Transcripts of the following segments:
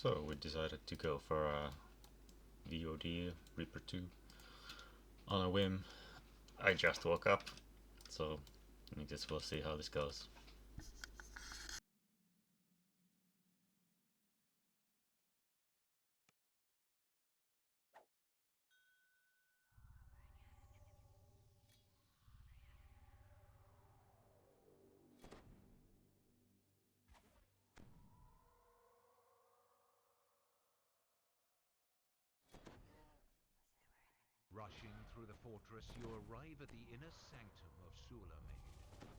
So we decided to go for a VoD Reaper 2 on a whim. I just woke up, so I guess we'll see how this goes. Rushing through the fortress, you arrive at the inner sanctum of Shoulda,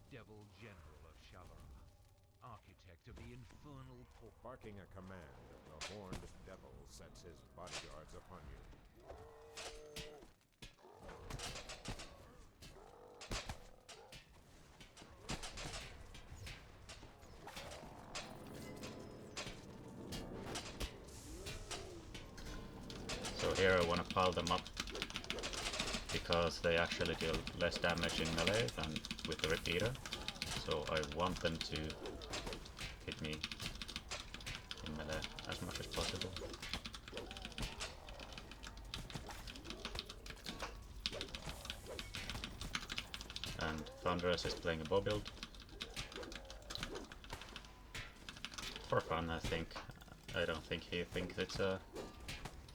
Devil General of Shoulda, architect of the infernal port. Barking a command, the horned devil sets his bodyguards upon you. So here I want to pile them up because they actually deal less damage in melee than with the repeater. So I want them to hit me in melee as much as possible. And Thundurus is playing a bow build. For fun, I think. I don't think he thinks it's a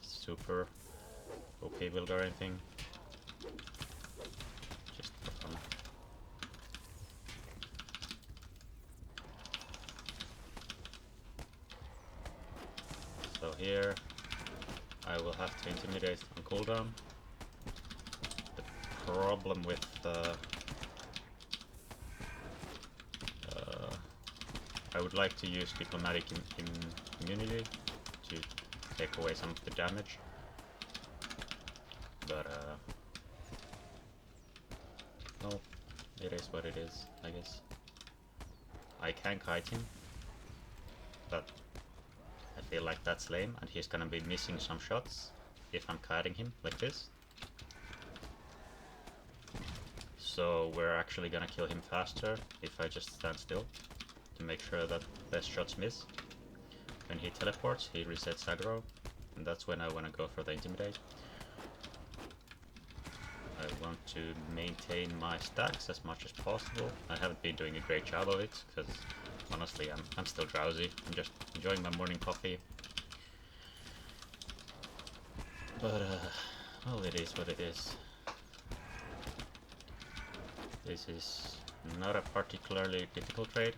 super OP build or anything. Just for fun. So here I will have to intimidate on cooldown. The problem with I would like to use diplomatic immunity to take away some of the damage, but no, it is what it is, I guess. I can kite him, but I feel like that's lame, and he's gonna be missing some shots if I'm kiting him like this. So we're actually gonna kill him faster if I just stand still to make sure that less shots miss. When he teleports, he resets aggro, and that's when I want to go for the intimidate. I want to maintain my stacks as much as possible. I haven't been doing a great job of it because honestly I'm still drowsy. I'm just enjoying my morning coffee. But well, it is what it is. This is not a particularly difficult trade.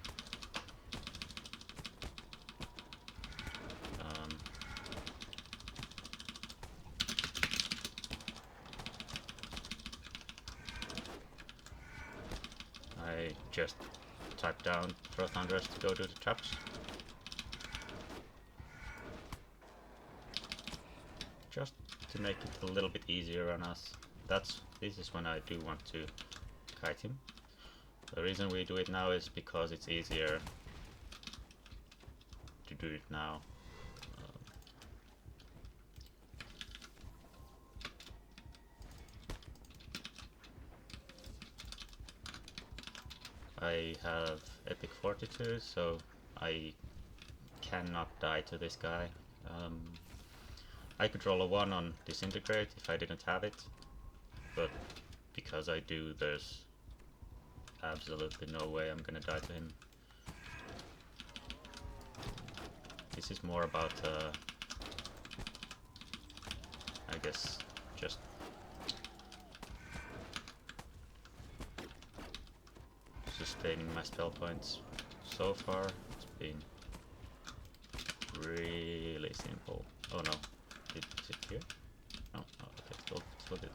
I just type down throw Thundurus to go do the traps. Just to make it a little bit easier on us. This is when I do want to kite him. The reason we do it now is because it's easier to do it now. I have epic fortitude, so I cannot die to this guy. I could roll a 1 on disintegrate if I didn't have it, but because I do, there's absolutely no way I'm gonna die to him. This is more about, I guess, just sustaining my spell points. So far, it's been really simple. Oh no, is it here? No, oh, okay, still did.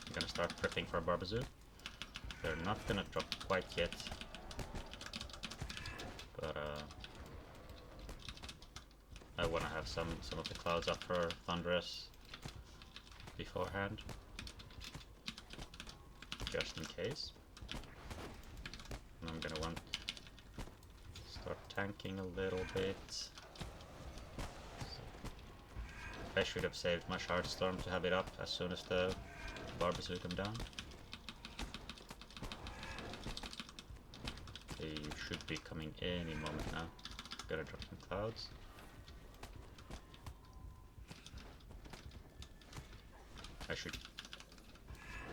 I'm gonna start prepping for a Barbazoo. They're not gonna drop quite yet, but I wanna have some of the clouds up for Thundurus beforehand, just in case. And I'm gonna want to start tanking a little bit. So I should have saved my Shardstorm to have it up as soon as the Barbazoo come down. They should be coming any moment now. Gotta drop some clouds.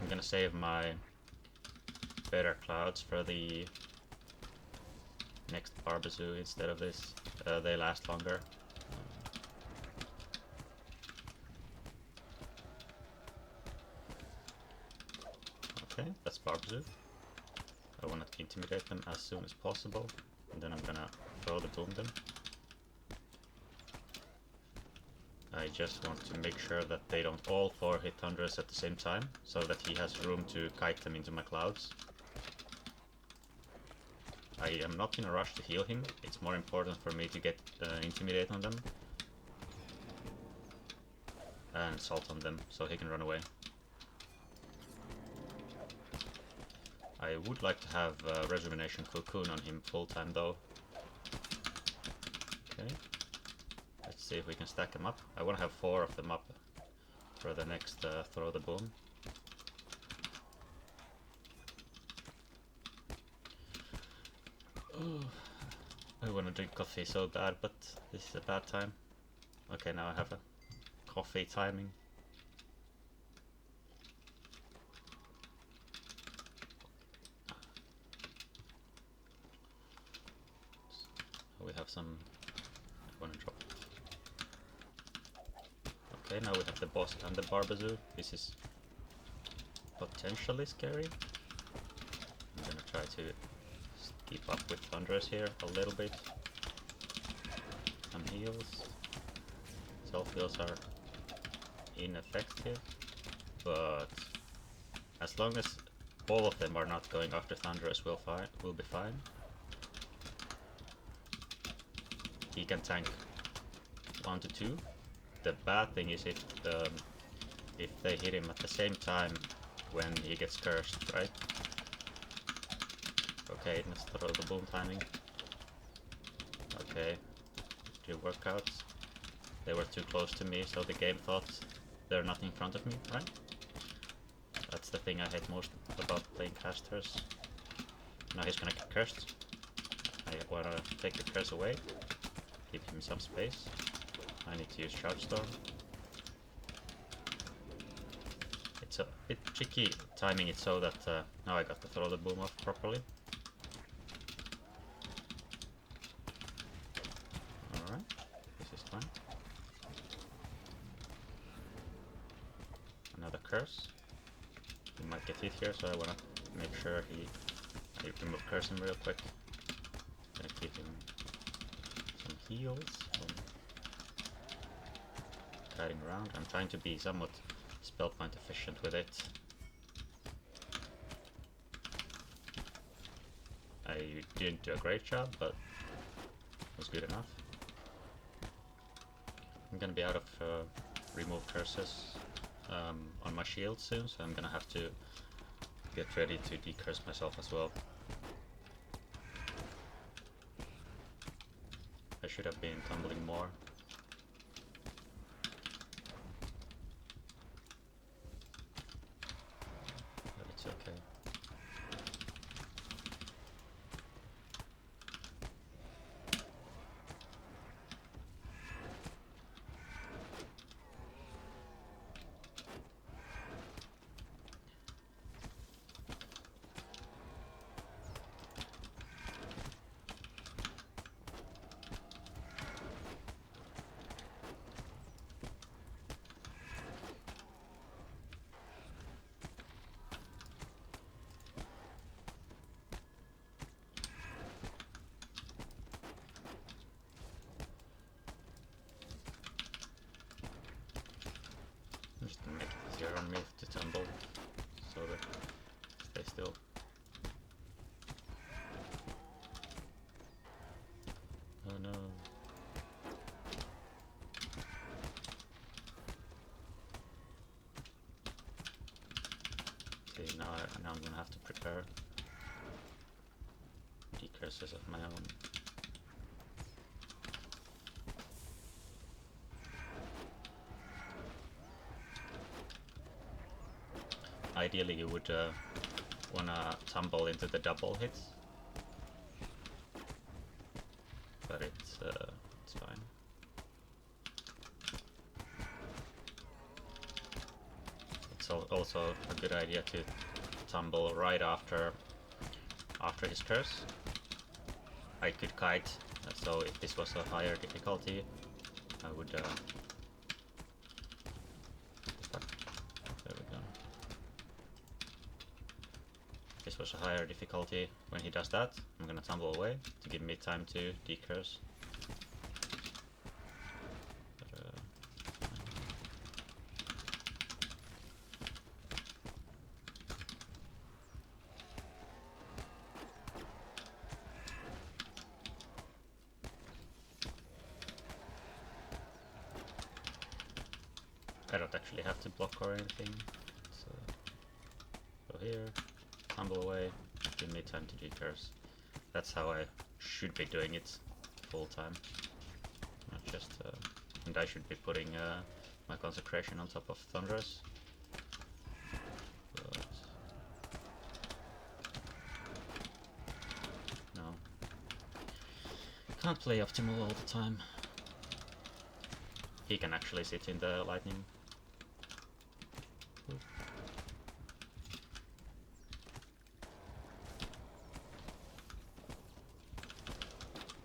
I'm gonna save my better clouds for the next Barbazoo instead of this. They last longer. Okay, that's Barbazoo. I want to intimidate them as soon as possible, and then I'm gonna throw the boom them. I just want to make sure that they don't all four hit Thundurus at the same time, so that he has room to kite them into my clouds. I am not in a rush to heal him, it's more important for me to get intimidate on them and salt on them so he can run away. I would like to have Rejuvenation Cocoon on him full time though. Okay, let's see if we can stack them up. I want to have 4 of them up for the next throw the boom. Oh, I want to drink coffee so bad, but this is a bad time. Okay, now I have a coffee timing. We have some. I want to drop. Okay, now we have the boss and the Barbazoo. This is potentially scary. I'm gonna try to keep up with Thundurus here a little bit. Some heals. Self heals are ineffective, but as long as all of them are not going after Thundurus, we'll be fine. He can tank 1 to 2. The bad thing is if they hit him at the same time when he gets cursed, right? Okay, let's throw the boom timing. Okay, do workouts. They were too close to me, so the game thought they're not in front of me, right? That's the thing I hate most about playing casters. Now he's gonna get cursed. I wanna take the curse away. Give him some space. I need to use Charge Storm. It's a bit tricky timing it so that now I got to throw the boom off properly. Alright, this is fine. Another curse. He might get hit here, so I wanna make sure I remove curse him real quick. Gonna keep him some heals. Guiding around. I'm trying to be somewhat spell point efficient with it. I didn't do a great job, but it was good enough. I'm gonna be out of remove curses on my shield soon, so I'm gonna have to get ready to decurse myself as well. I should have been tumbling more. But it's okay. Just to make it easier on me to tumble, so that stay still. Oh no. See, now I'm gonna have to prepare decurses of my own. Ideally you would wanna tumble into the double hits, it's also a good idea to tumble right after his curse. I could kite, so if this was a higher difficulty, I would. There we go. If this was a higher difficulty, when he does that, I'm gonna tumble away to give me time to decurse. I don't actually have to block or anything, so go here, tumble away, give me time to decurse. That's how I should be doing it full time. Not just, and I should be putting my consecration on top of Thundurus. But no, can't play optimal all the time. He can actually sit in the lightning.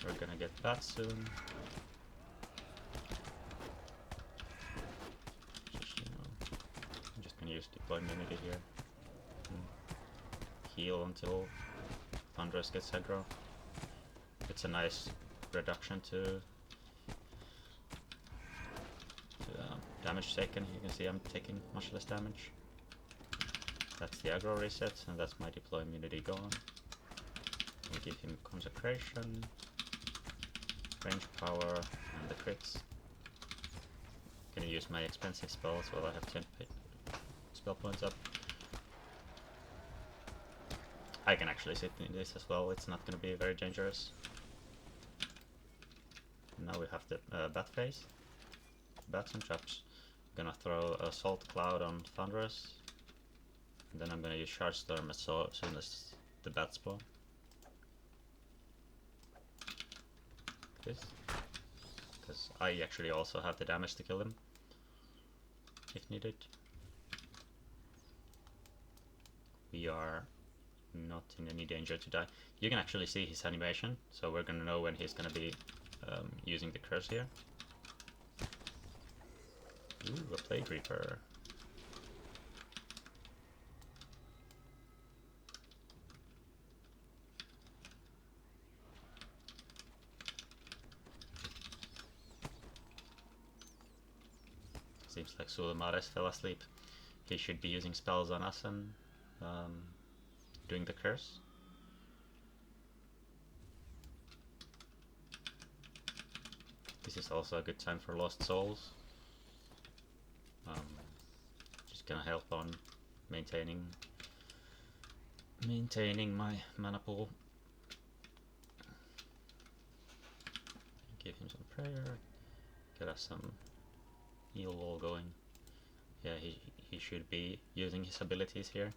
We're gonna get that soon. Just, you know, I'm just gonna use deploy immunity here. Heal until Thundurus gets aggro. It's a nice reduction to damage taken. You can see I'm taking much less damage. That's the aggro reset, and that's my deploy immunity gone. We give him consecration, range power, and the crits. Gonna use my expensive spells while I have 10 spell points up. I can actually sit in this as well, it's not gonna be very dangerous. Now we have the bat phase. Bats and traps. I'm gonna throw a salt cloud on Thundurus. And then I'm gonna use Shard Storm as soon as the bats spawn. This. Because I actually also have the damage to kill him. If needed. We are not in any danger to die. You can actually see his animation, so we're gonna know when he's gonna be using the curse here. Ooh, a Plague Reaper. Seems like Sulamares fell asleep. He should be using spells on us and doing the curse. This is also a good time for Lost Souls. Just gonna help on maintaining my mana pool. Give him some prayer. Get us some heal wall going. Yeah, he should be using his abilities here.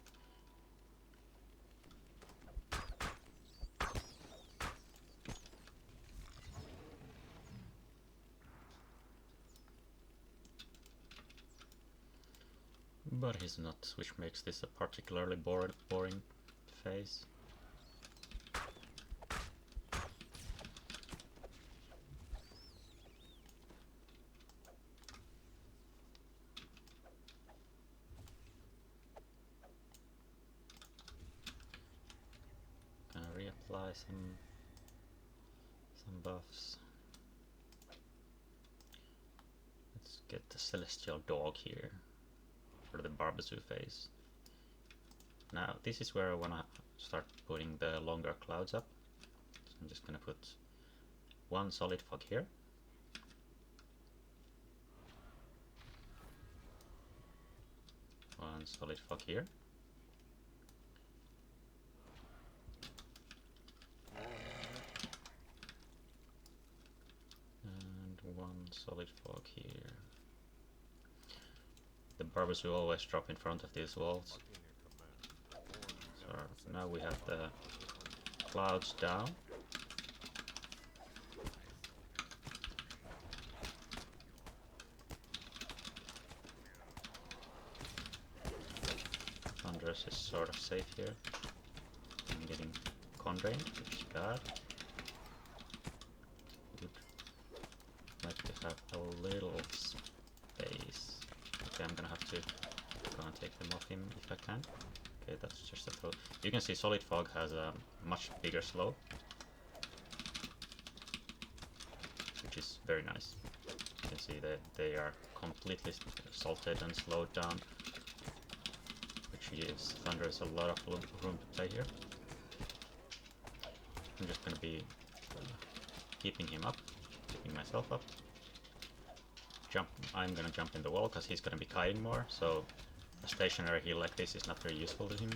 But he's not, which makes this a particularly boring phase. Gonna reapply some buffs. Let's get the Celestial Dog here for the Barbazoo phase. Now this is where I wanna start putting the longer clouds up. So I'm just gonna put one solid fog here. One solid fog here. And one solid fog here. The Barbazoo always drop in front of these walls. So now we have the clouds down. Thundurus is sort of safe here. I'm getting con drained, which is bad. Would like to have a little space. Okay, I'm gonna have to go and take them off him if I can. Okay, that's just a throw. You can see Solid Fog has a much bigger slope, which is very nice. You can see that they are completely salted and slowed down, which gives Thundurus a lot of room to play here. I'm just gonna be keeping him up, keeping myself up. I'm gonna jump in the wall because he's gonna be kiting more, so a stationary heal like this is not very useful to him.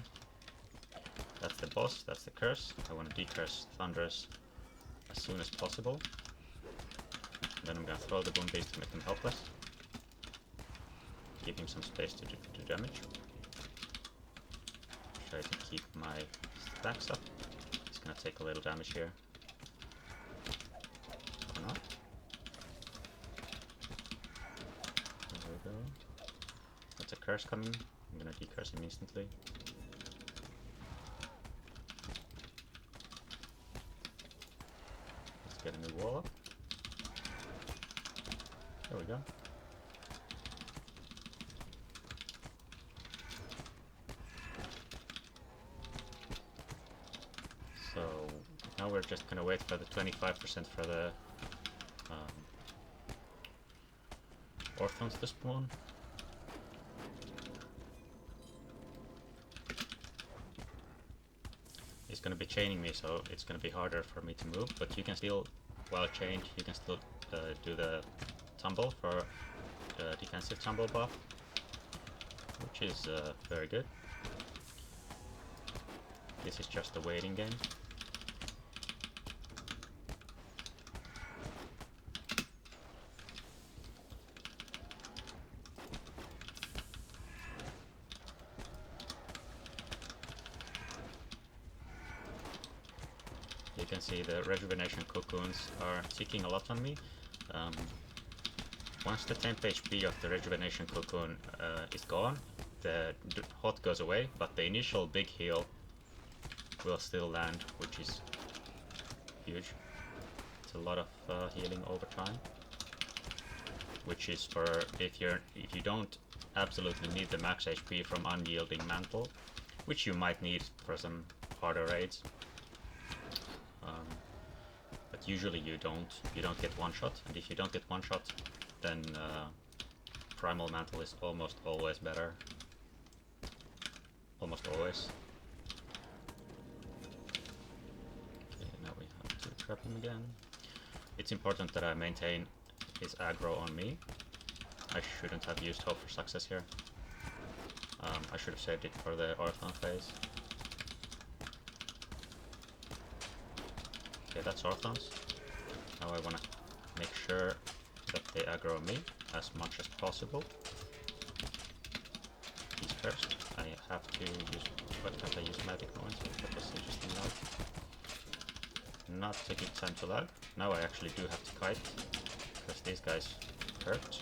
That's the boss, that's the curse. I want to decurse Thundurus as soon as possible. Then I'm gonna throw the Boom Beast to make him helpless. Give him some space to do damage. Try to keep my stacks up. He's gonna take a little damage here. Or not. There we go. That's a curse coming. I'm gonna decurse him instantly. Let's get a new wall up. There we go. So now we're just gonna wait for the 25% for the Orphans to spawn. It's gonna be chaining me, so it's gonna be harder for me to move, but you can still, while chained, you can still do the tumble for defensive tumble buff, which is very good. This is just a waiting game. You can see the rejuvenation cocoons are ticking a lot on me. Once the temp HP of the rejuvenation cocoon is gone, the hot goes away, but the initial big heal will still land, which is huge. It's a lot of healing over time, which is for if you don't absolutely need the max HP from unyielding mantle, which you might need for some harder raids. But usually you don't get one shot, and if you don't get one shot, then primal mantle is almost always better. Almost always. Okay, now we have to trap him again. It's important that I maintain his aggro on me. I shouldn't have used Hope for Success here. I should have saved it for the Orphan phase. Okay, that's Orphans. Now I want to make sure that they aggro me as much as possible. He's first. I have to use... What can't I use magic points? That was interesting now. Not a good time to lag. Now I actually do have to kite, because these guys hurt.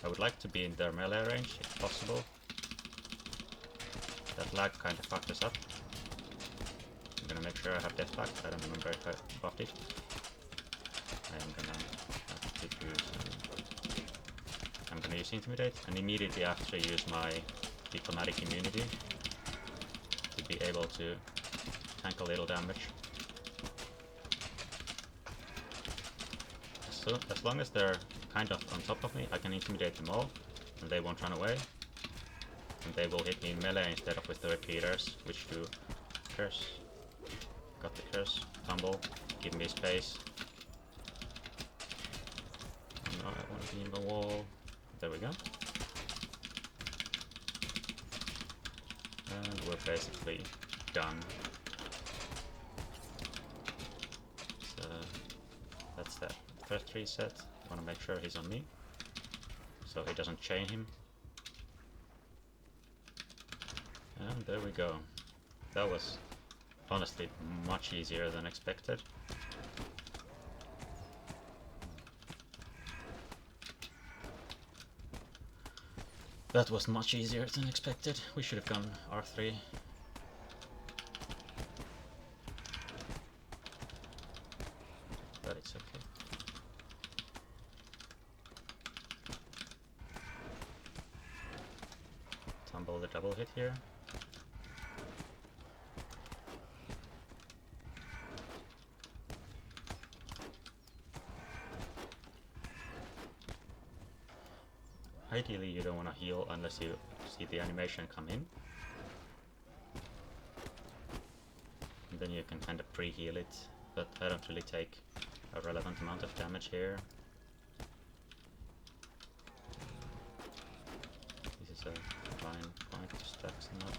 I would like to be in their melee range if possible. That lag kind of fucked us up. I'm gonna make sure I have death pact. I don't remember if I buffed it. I'm gonna have to use... I'm gonna use Intimidate, and immediately after use my Diplomatic Immunity to be able to tank a little damage. So as long as they're kind of on top of me, I can intimidate them all, and they won't run away. And they will hit me in melee instead of with the repeaters, which do curse. Got the curse, tumble, give me space. No, I want to be in the wall. There we go. And we're basically done. So that's that first reset. I want to make sure he's on me, so he doesn't chain him. And there we go. That was honestly much easier than expected. That was much easier than expected. We should have gone R3. But it's okay. Tumble the double hit here. Ideally you don't want to heal unless you see the animation come in. And then you can kind of pre-heal it, but I don't really take a relevant amount of damage here. This is a fine point to stack some up.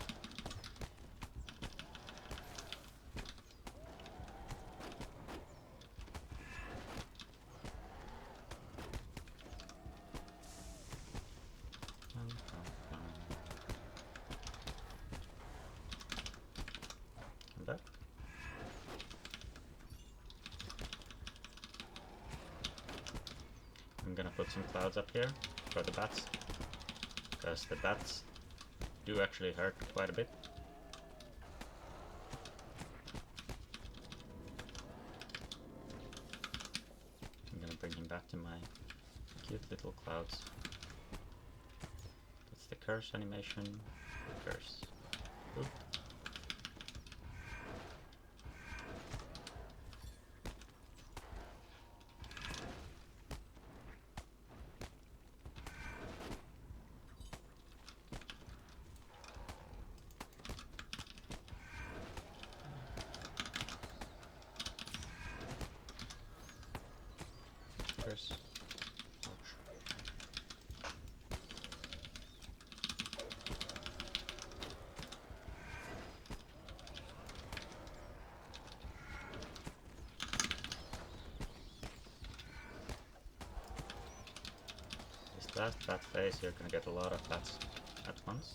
Come back. I'm gonna put some clouds up here for the bats, because the bats do actually hurt quite a bit. I'm gonna bring him back to my cute little clouds. That's the curse animation. The curse. Oop. Curse. Ouch. This last bat phase, you're gonna get a lot of bats at once.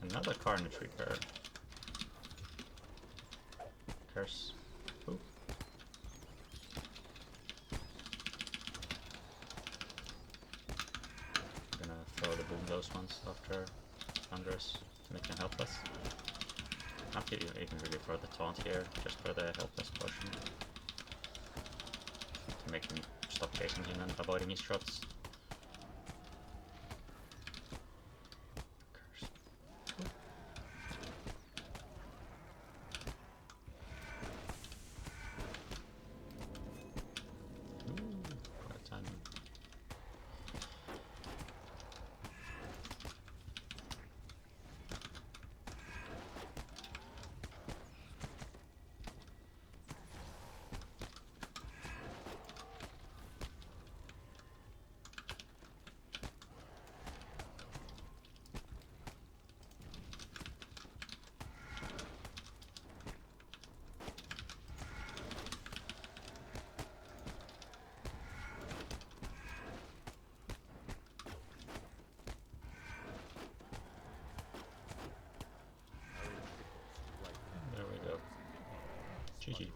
Another Carnage Reaper. Curse. Oop. I'm gonna throw the boom those ones after Thundurus to make them helpless. Not even really for the taunt here, just for the helpless portion. To make him stop chasing him and avoiding his shots. Curse. Ooh, what a timing. There we go. GG.